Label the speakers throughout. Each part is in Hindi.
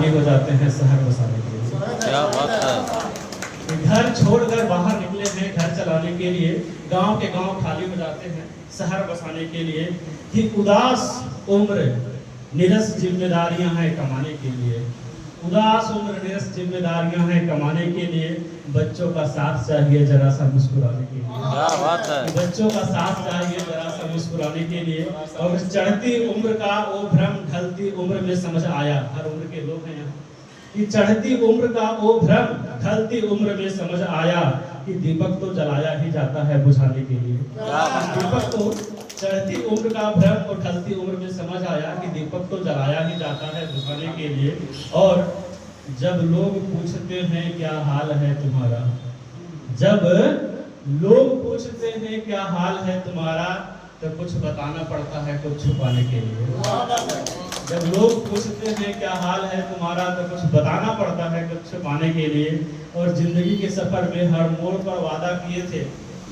Speaker 1: खाली हो जाते हैं शहर बसाने के लिए।
Speaker 2: क्या बात है।
Speaker 1: घर छोड़कर बाहर निकले हैं घर चलाने के लिए, गांव के गांव खाली हो जाते हैं शहर बसाने के लिए। कि उदास उम्र निरस जिम्मेदारियां हैं कमाने के लिए, उदास उम्र निरस जिम्मेदारियां हैं कमाने के लिए। बच्चों का साथ चाहिए जरा सा मुस्कुराने के लिए,
Speaker 2: क्या बात है।
Speaker 1: बच्चों का साथ चाहिए जरा सा मुस्कुराने के लिए। और चढ़ती उम्र का वो भ्रम ढलती उम्र में समझ आया, हर उम्र के लोग हैं यहाँ। कि चढ़ती उम्र का वो भ्रम ढलती उम्र में समझ आया कि दीपक तो जलाया ही जाता है बुझाने के लिए। दीपक तो चढ़ती उम्र का भ्रम और ढलती उम्र में समझ आया कि दीपक तो जलाया ही जाता है बुझाने के लिए। और जब लोग पूछते हैं क्या हाल है तुम्हारा, जब लोग पूछते हैं क्या हाल है तुम्हारा, तो कुछ बताना पड़ता है कुछ छुपाने के लिए। जब लोग पूछते हैं क्या हाल है तुम्हारा, तो कुछ बताना पड़ता है कुछ छुपाने के लिए। और जिंदगी के सफर में हर मोड़ पर वादा किए थे,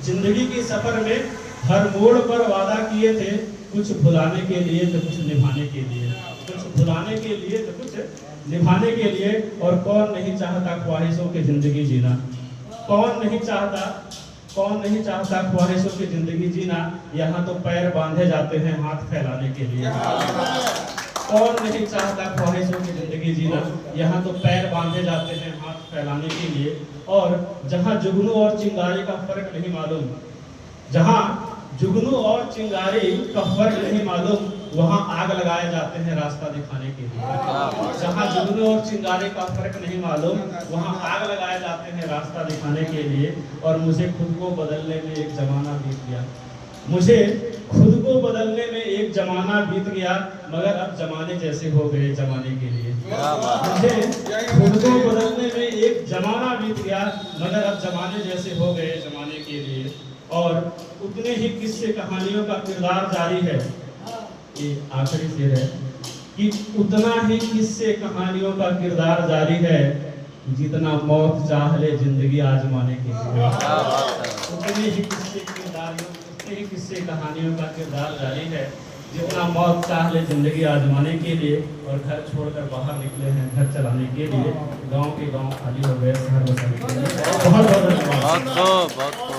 Speaker 1: जिंदगी के सफर में हर मोड़ पर वादा किए थे, कुछ भुलाने के लिए तो कुछ निभाने के लिए, कुछ भुलाने के लिए तो कुछ निभाने के लिए। और कौन नहीं चाहता ख्वाहिशों की जिंदगी जीना, कौन नहीं चाहता, कौन नहीं चाहता ख्वाहिशों की जिंदगी जीना। यहाँ तो पैर बांधे जाते हैं हाथ फैलाने के लिए। कौन नहीं चाहता ख्वाहिशों की जिंदगी जीना, यहाँ तो पैर बांधे जाते हैं हाथ फैलाने के लिए। और जहाँ जुगनू और चिंगारी का फर्क नहीं मालूम, जहाँ जुगनू और चिंगारी का फर्क नहीं मालूम, वहाँ आग लगाए जाते हैं रास्ता दिखाने के लिए। जहाँ जुगनू और चिंगारी का फर्क नहीं मालूम, वहाँ आग लगाए जाते हैं रास्ता दिखाने के लिए। और मुझे खुद को बदलने में एक जमाना बीत गया, मुझे खुद को बदलने में एक जमाना बीत गया, मगर अब जमाने जैसे हो गए जमाने के लिए। मुझे खुद को बदलने में एक जमाना बीत गया, मगर अब जमाने जैसे हो गए जमाने के लिए। और उतने ही किस्से कहानियों का किरदार जारी है, ये आखिरी शेर है कि उतना ही किस्से कहानियों का किरदार जारी है, जितना मौत चाह ले जिंदगी आजमाने के लिए। उतने ही किस्से किरदारियों, उतने ही किस्से कहानियों का किरदार जारी है, जितना मौत चाह ले जिंदगी आजमाने के लिए। और घर छोड़कर बाहर निकले हैं घर चलाने के लिए, गांव के गांव खाली हो गए शहर बसाने के लिए। बहुत बहुत धन्यवाद।